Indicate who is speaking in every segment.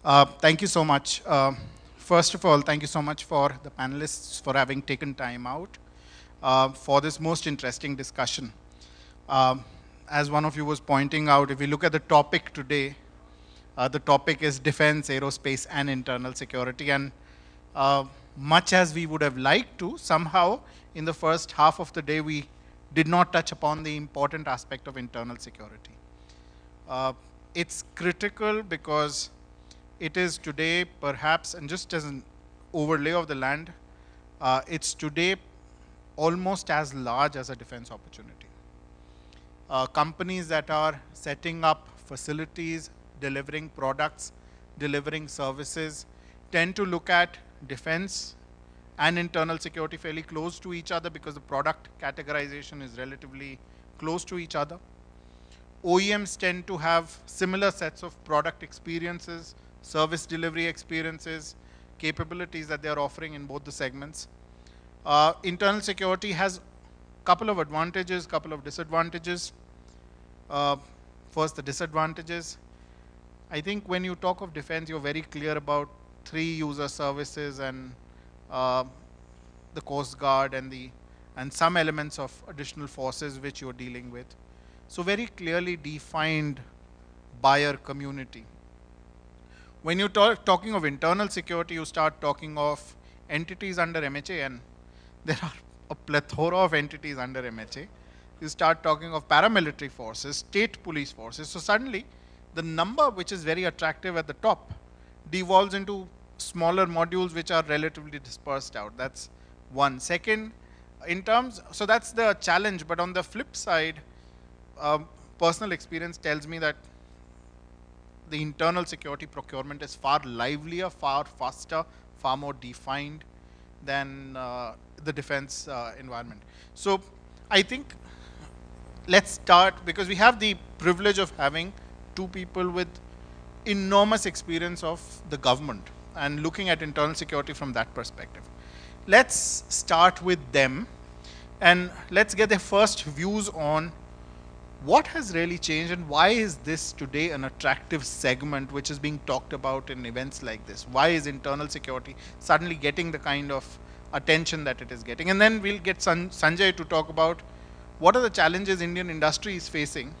Speaker 1: Thank you so much. First of all, thank you so much for the panelists for having taken time out for this most interesting discussion. Um, as one of you was pointing out, if we look at the topic today, the topic is defense, aerospace, and internal security. And uh, much as we would have liked to, somehow in the first half of the day, we did not touch upon the important aspect of internal security. Uh, it's critical because it is today perhaps, and just as an overlay of the land, it's today almost as large as a defense opportunity. Companies that are setting up facilities, delivering products, delivering services, tend to look at defense and internal security fairly close to each other because the product categorization is relatively close to each other. OEMs tend to have similar sets of product experiences, service delivery experiences, capabilities that they are offering in both the segments. Internal security has a couple of advantages, couple of disadvantages. First, the disadvantages. I think when you talk of defense, you're very clear about 3 user services and the Coast Guard and some elements of additional forces which you're dealing with. So very clearly defined buyer community. When you're talking of internal security, you start talking of entities under MHA, and there are a plethora of entities under MHA. You start talking of paramilitary forces, state police forces. So suddenly, the number which is very attractive at the top devolves into smaller modules which are relatively dispersed out. That's one. Second, so that's the challenge. But on the flip side, personal experience tells me that the internal security procurement is far livelier, far faster, far more defined than the defense environment. So I think let's start, because we have the privilege of having 2 people with enormous experience of the government and looking at internal security from that perspective. Let's start with them and let's get their first views on what has really changed and why is this today an attractive segment which is being talked about in events like this? Why is internal security suddenly getting the kind of attention that it is getting? And then we'll get Sanjay to talk about what are the challenges Indian industry is facing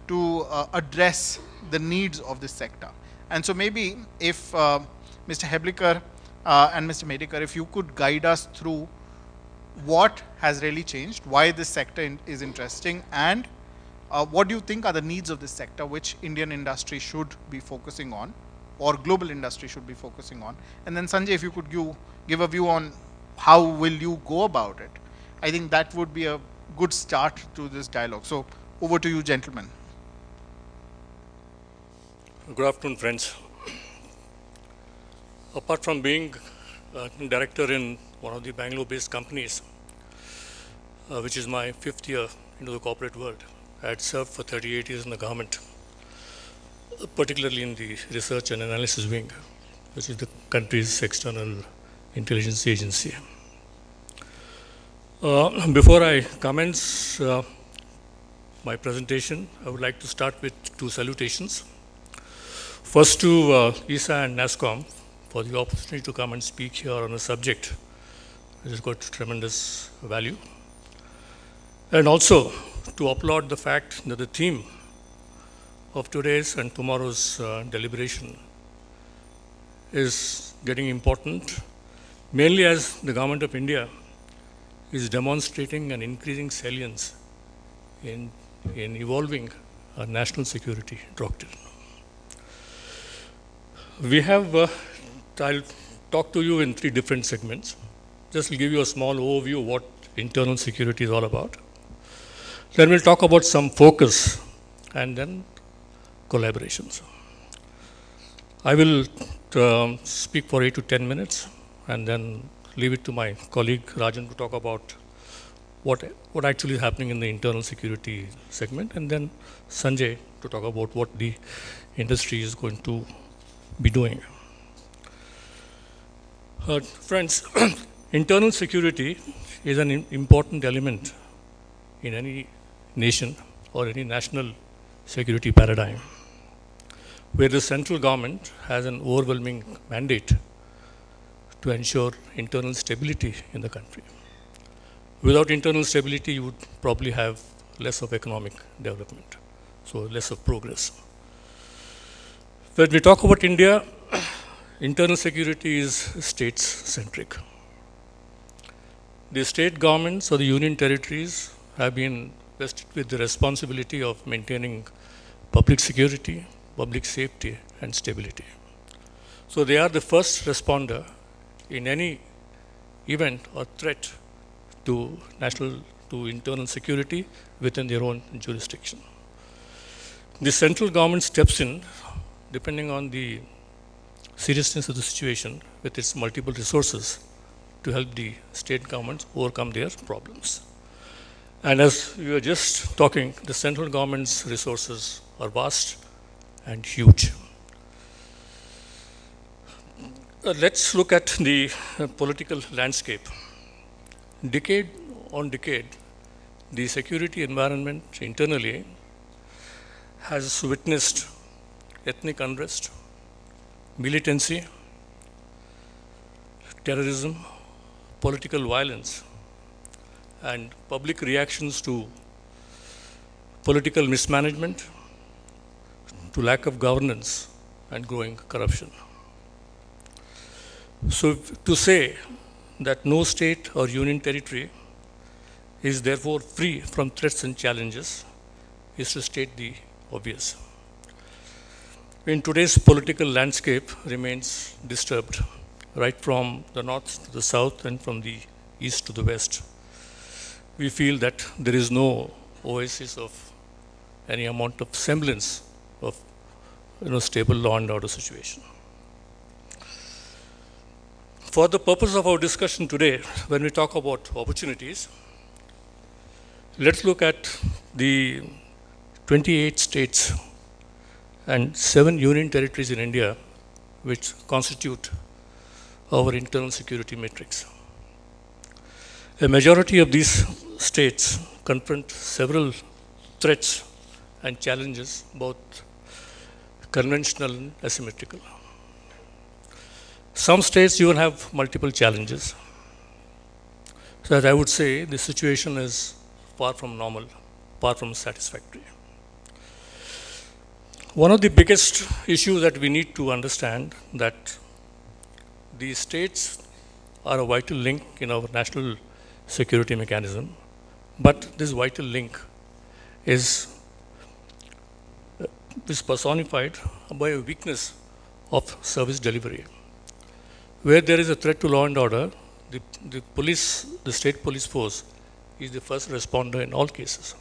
Speaker 1: to address the needs of this sector. And so maybe if Mr. Heblikar and Mr. Medikar, if you could guide us through what has really changed, why this sector is interesting, and what do you think are the needs of this sector which Indian industry should be focusing on or global industry should be focusing on? And then Sanjay, if you could give a view on how will you go about it, I think that would be a good start to this dialogue. So over to you, gentlemen.
Speaker 2: Good afternoon, friends. Apart from being a director in one of the Bangalore-based companies, which is my 5th year into the corporate world, I had served for 38 years in the government, particularly in the research and analysis wing, which is the country's external intelligence agency. Before I commence my presentation, I would like to start with 2 salutations. First to ESA and NASSCOM for the opportunity to come and speak here on a subject which has got tremendous value. And also to applaud the fact that the theme of today's and tomorrow's deliberation is getting important, mainly as the Government of India is demonstrating an increasing salience in evolving our national security doctrine. We have, I'll talk to you in 3 different segments. Just to give you a small overview of what internal security is all about. Then we'll talk about some focus and then collaborations. I will speak for 8 to 10 minutes and then leave it to my colleague Rajan to talk about what actually is happening in the internal security segment, and then Sanjay to talk about what the industry is going to be doing. Friends, internal security is an important element in any nation or any national security paradigm. where the central government has an overwhelming mandate to ensure internal stability in the country. Without internal stability, you would probably have less of economic development, so less of progress. When we talk about India, internal security is states-centric. The state governments or the union territories have been vested with the responsibility of maintaining public security, public safety, and stability. So they are the first responder in any event or threat to internal security within their own jurisdiction. The central government steps in depending on the seriousness of the situation with its multiple resources to help the state governments overcome their problems. And as we were just talking, the central government's resources are vast and huge. Let's look at the political landscape. Decade on decade, the security environment internally has witnessed ethnic unrest, militancy, terrorism, political violence, and public reactions to political mismanagement, to lack of governance, and growing corruption. So to say that no state or union territory is therefore free from threats and challenges is to state the obvious. In today's political landscape remains disturbed, right from the north to the south and from the east to the west. We feel that there is no oasis of any amount of semblance of stable law and order situation. For the purpose of our discussion today, when we talk about opportunities, let's look at the 28 states and 7 union territories in India which constitute our internal security matrix. A majority of these states confront several threats and challenges, both conventional and asymmetrical. Some states even have multiple challenges. So as I would say, the situation is far from normal, far from satisfactory. One of the biggest issues that we need to understand that the states are a vital link in our national security mechanism, but this vital link is personified by a weakness of service delivery. Where there is a threat to law and order, the state police force is the first responder in all cases.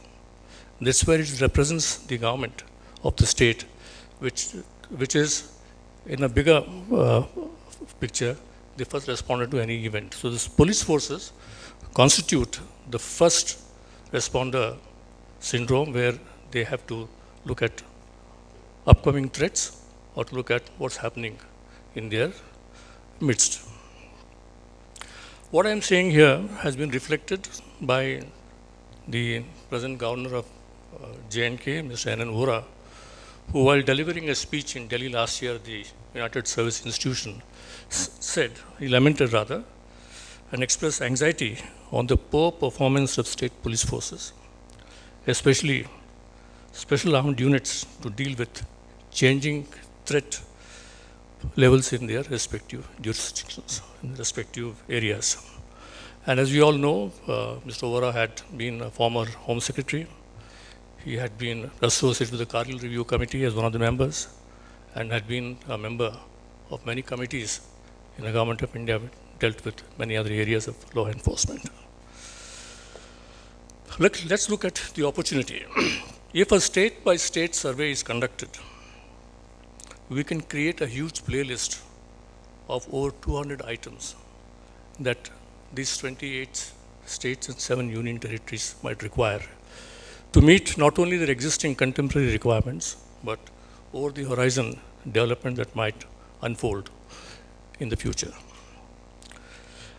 Speaker 2: That's where it represents the government of the state, which is in a bigger picture, the first responder to any event. So these police forces constitute the first responder syndrome where they have to look at upcoming threats or to look at what's happening in their midst. What I am saying here has been reflected by the present governor of J&K, Mr. N.N. Vohra, who while delivering a speech in Delhi last year at the United Service Institution he lamented rather, and expressed anxiety on the poor performance of state police forces, especially special armed units to deal with changing threat levels in their respective jurisdictions, in respective areas. And as we all know, Mr. Vohra had been a former Home Secretary. He had been associated with the Kargil Review Committee as one of the members and had been a member of many committees in the Government of India which dealt with many other areas of law enforcement. Let's look at the opportunity. If a state-by-state survey is conducted, we can create a huge playlist of over 200 items that these 28 states and 7 union territories might require to meet not only their existing contemporary requirements, but over the horizon development that might unfold in the future.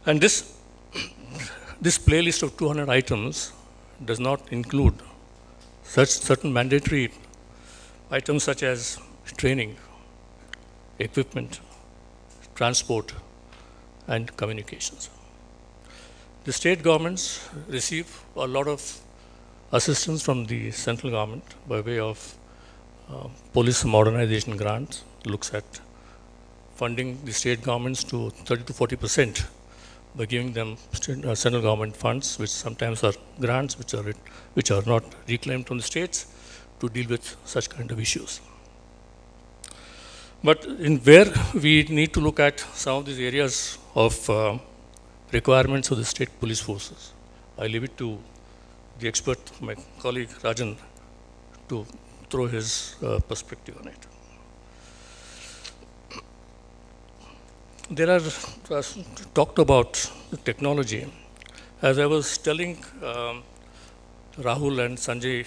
Speaker 2: And this playlist of 200 items does not include certain mandatory items such as training, equipment, transport, and communications. The state governments receive a lot of assistance from the central government by way of police modernization grants, looks at funding the state governments to 30 to 40% by giving them central government funds, which sometimes are grants which are not reclaimed from the states to deal with such kind of issues. But in where we need to look at some of these areas of requirements of the state police forces, I leave it to the expert, my colleague Rajan, to throw his perspective on it. There are talked about technology. As I was telling Rahul and Sanjay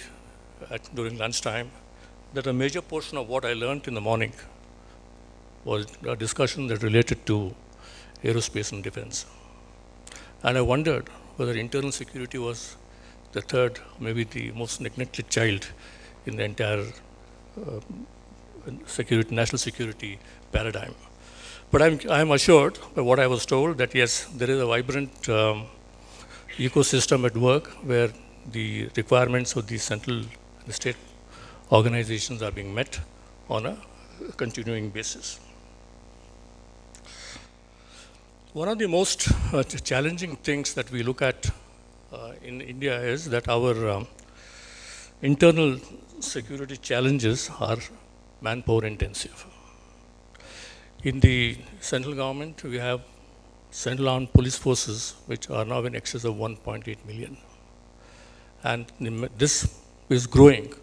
Speaker 2: during lunchtime, that a major portion of what I learned in the morning was a discussion that related to aerospace and defense. And I wondered whether internal security was the third, maybe the most neglected child in the entire national security paradigm. But I'm assured by what I was told that yes, there is a vibrant ecosystem at work where the requirements of the central and state organizations are being met on a continuing basis. One of the most challenging things that we look at in India is that our internal security challenges are manpower intensive. In the central government, we have central armed police forces, which are now in excess of 1.8 million. And this is growing.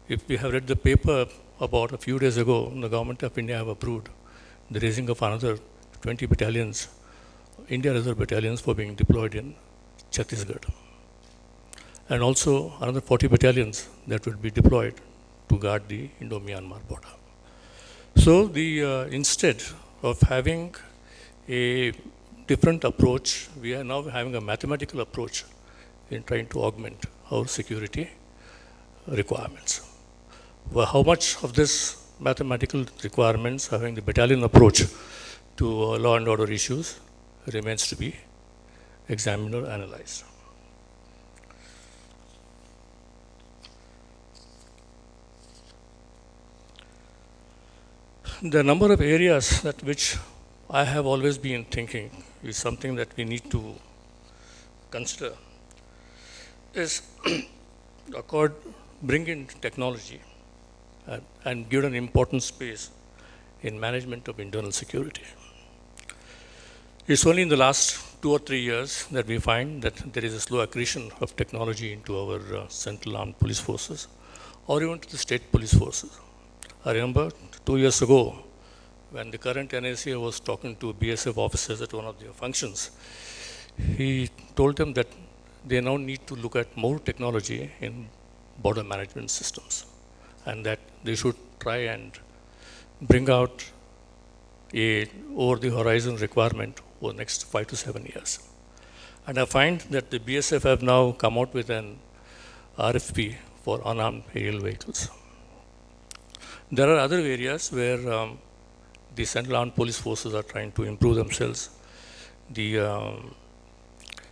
Speaker 2: If we have read the paper about a few days ago, the government of India have approved the raising of another 20 battalions, India Reserve battalions, for being deployed in Chhattisgarh. And also another 40 battalions that will be deployed to guard the Indo-Myanmar border. So instead of having a different approach, we are now having a mathematical approach in trying to augment our security requirements. Well, how much of this mathematical requirements, having the battalion approach to law and order issues, remains to be examined or analyzed. The number of areas that which I have always been thinking is something that we need to consider is bring in technology and give an important space in management of internal security. It's only in the last 2 or 3 years that we find that there is a slow accretion of technology into our central armed police forces or even to the state police forces. I remember 2 years ago when the current NACA was talking to BSF officers at one of their functions, he told them that they now need to look at more technology in border management systems and that they should try and bring out a over-the-horizon requirement for the next 5 to 7 years. And I find that the BSF have now come out with an RFP for unarmed aerial vehicles. There are other areas where the central armed police forces are trying to improve themselves. The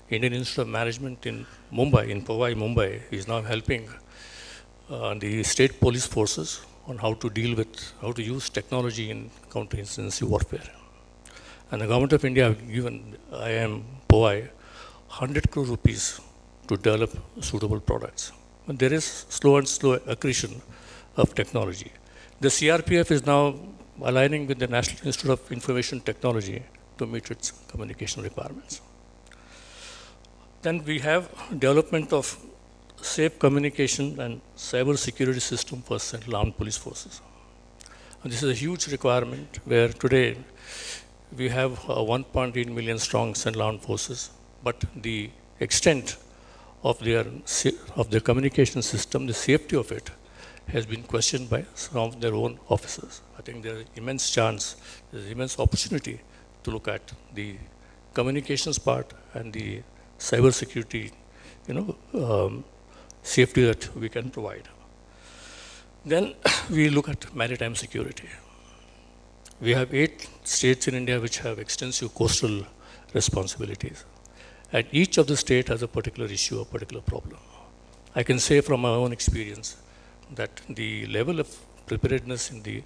Speaker 2: Indian Institute of Management in Mumbai, in Powai, Mumbai, is now helping the state police forces on how to deal with, how to use technology in counterinsurgency warfare. And the government of India have given IIM Powai 100 crore rupees to develop suitable products. But there is slow accretion of technology. The CRPF is now aligning with the National Institute of Information Technology to meet its communication requirements. Then we have development of safe communication and cyber security system for central armed police forces. And this is a huge requirement where today we have 1.8 million strong central armed forces, but the extent of their communication system, the safety of it, has been questioned by some of their own officers. I think there is immense chance, there is immense opportunity to look at the communications part and the cyber security, safety that we can provide. Then we look at maritime security. We have 8 states in India which have extensive coastal responsibilities. And each of the state has a particular issue, a particular problem. I can say from my own experience that the level of preparedness in the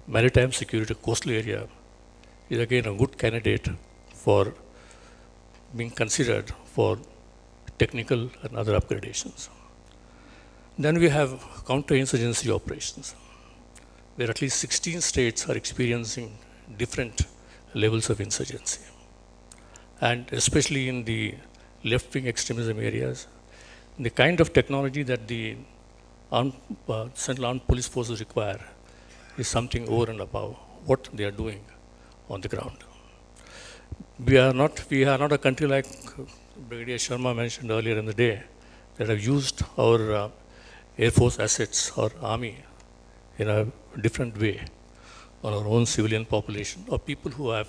Speaker 2: maritime security coastal area is again a good candidate for being considered for technical and other upgradations. Then we have counterinsurgency operations, where at least 16 states are experiencing different levels of insurgency. And especially in the left-wing extremism areas, the kind of technology that the Central Armed Police Forces require is something over and above what they are doing on the ground. We are not a country like Brigadier Sharma mentioned earlier in the day that have used our Air Force assets or Army in a different way on our own civilian population or people who have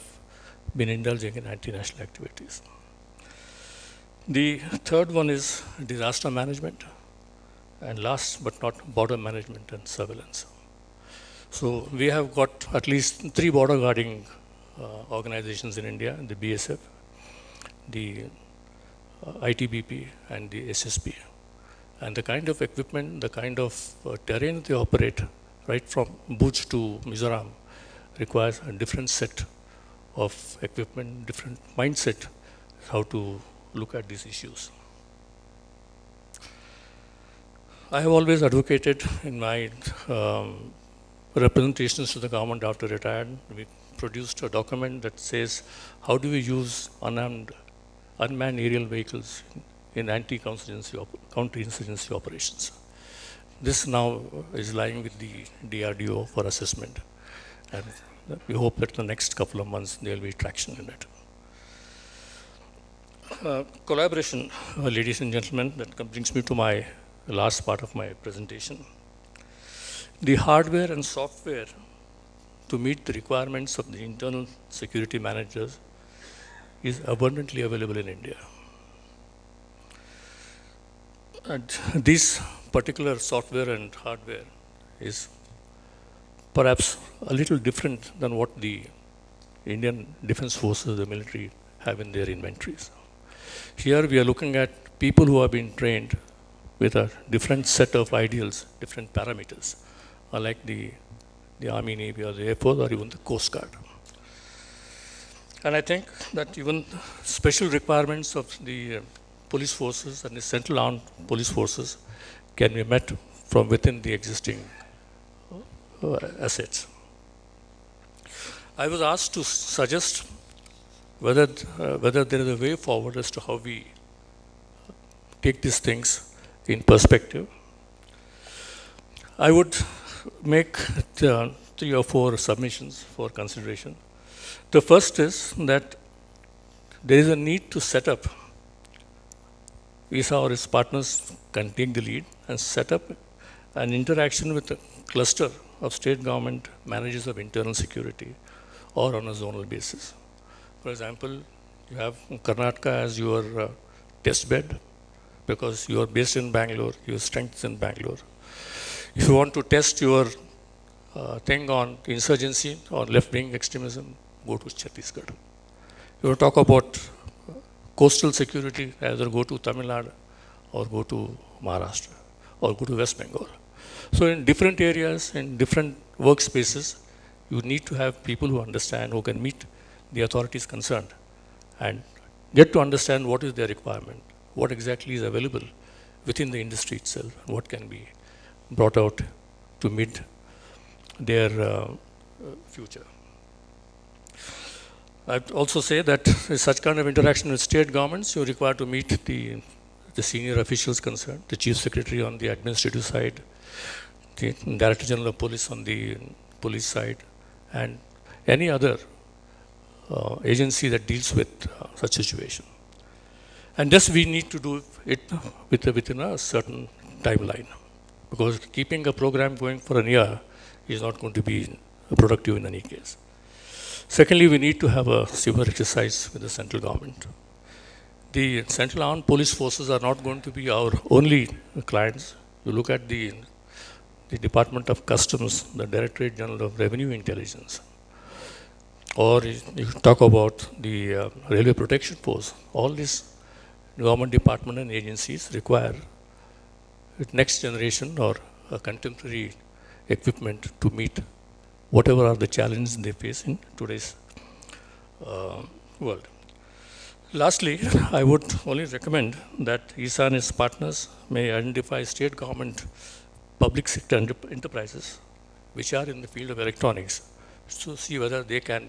Speaker 2: been indulging in anti-national activities. The third one is disaster management, and last but not border management and surveillance. So we have got at least 3 border guarding organizations in India, the BSF, the ITBP and the SSP. And the kind of equipment, the kind of terrain they operate, right from Bhuj to Mizoram, requires a different set of equipment, different mindset how to look at these issues. I have always advocated in my representations to the government after retired. We produced a document that says how do we use unmanned aerial vehicles in counterinsurgency operations. This now is lying with the DRDO for assessment, and we hope that in the next couple of months there will be traction in it. Collaboration, ladies and gentlemen, that brings me to my last part of my presentation. The hardware and software to meet the requirements of the internal security managers is abundantly available in India. And this particular software and hardware is perhaps a little different than what the Indian Defense Forces, the military, have in their inventories. Here we are looking at people who have been trained with a different set of ideals, different parameters, unlike the Army, Navy, or the Air Force, or even the Coast Guard. And I think that even special requirements of the police forces and the Central Armed Police Forces can be met from within the existing assets. I was asked to suggest whether there is a way forward as to how we take these things in perspective. I would make 3 or 4 submissions for consideration. The first is that there is a need to set up, ESA or its partners can take the lead and set up an interaction with a cluster of state government managers of internal security or on a zonal basis. For example, you have Karnataka as your test bed because you are based in Bangalore, your strength is in Bangalore. If you want to test your thing on insurgency or left-wing extremism, go to Chhattisgarh. You want to talk about coastal security, either go to Tamil Nadu or go to Maharashtra or go to West Bengal. So in different areas, in different workspaces, you need to have people who understand, who can meet the authorities concerned and get to understand what is their requirement, what exactly is available within the industry itself, and what can be brought out to meet their future. I'd also say that such kind of interaction with state governments, you require to meet the senior officials concerned, the Chief Secretary on the administrative side, the Director General of Police on the police side, and any other agency that deals with such situation. And this we need to do it within a certain timeline, because keeping a program going for a year is not going to be productive in any case. Secondly, we need to have a severe exercise with the central government. The Central Armed Police Forces are not going to be our only clients. You look at the Department of Customs, the Directorate General of Revenue Intelligence, or you talk about the Railway Protection Force. All these government department and agencies require next generation or contemporary equipment to meet whatever are the challenges they face in today's world. Lastly, I would only recommend that ESA and its partners may identify state government public sector enterprises which are in the field of electronics to see whether they can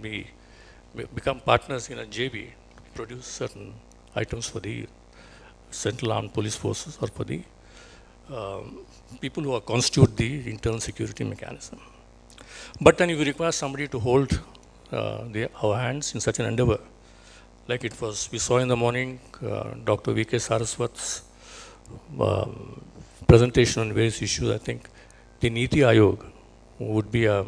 Speaker 2: become partners in a JV to produce certain items for the Central Armed Police Forces or for the people who constitute the internal security mechanism. But then you require somebody to hold our hands in such an endeavor. Like it was, we saw in the morning Dr. V.K. Saraswat's presentation on various issues. I think the Niti Aayog would be a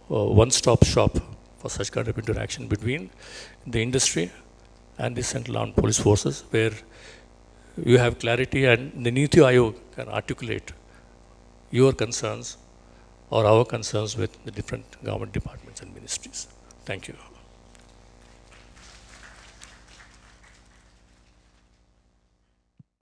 Speaker 2: one-stop shop for such kind of interaction between the industry and the Central Armed Police Forces, where you have clarity and the Niti Aayog can articulate your concerns or our concerns with the different government departments and ministries. Thank you.